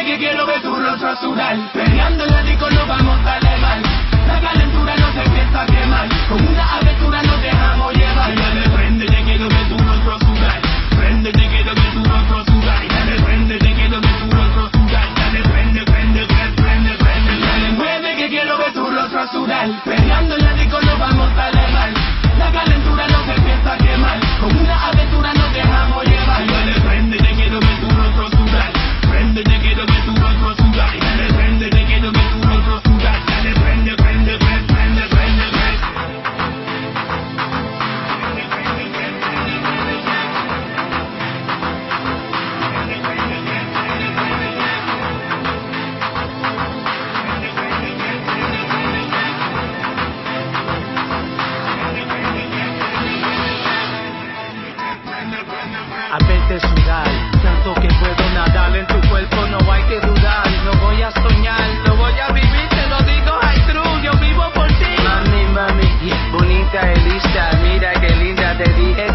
que quiero ver tu rostro sudar. Peleando en la disco nos vamos a elevar. La calentura no se empieza a quemar. Con una aventura nos dejamos llevar. Dale, préndete, quiero ver tu rostro sudar. Préndete, quiero ver tu rostro sudar. Dale, préndete, quiero ver tu rostro sudar. Dale, prende, prende, prende, prende, prende. Dale, mueve que quiero ver tu rostro sudar. Peleando en la disco nos vamos a elevar. La calentura no se empieza a quemar. Con una aventura nos dejamos llevar. Dale, préndete, quiero ver tu rostro sudar. Préndete, quiero ver tu rostro sudar. Dale, préndete, quiero ver tu rostro sudar. Dale, prende, prende, prende, prende, prende, prende. A verte sudar, tanto que puedo nadar en tu cuerpo, no hay que dudar. Lo voy a soñar, lo voy a vivir, te lo digo, ay true, yo vivo por ti. Mami, mami, bonita y lista, mira qué linda te dije.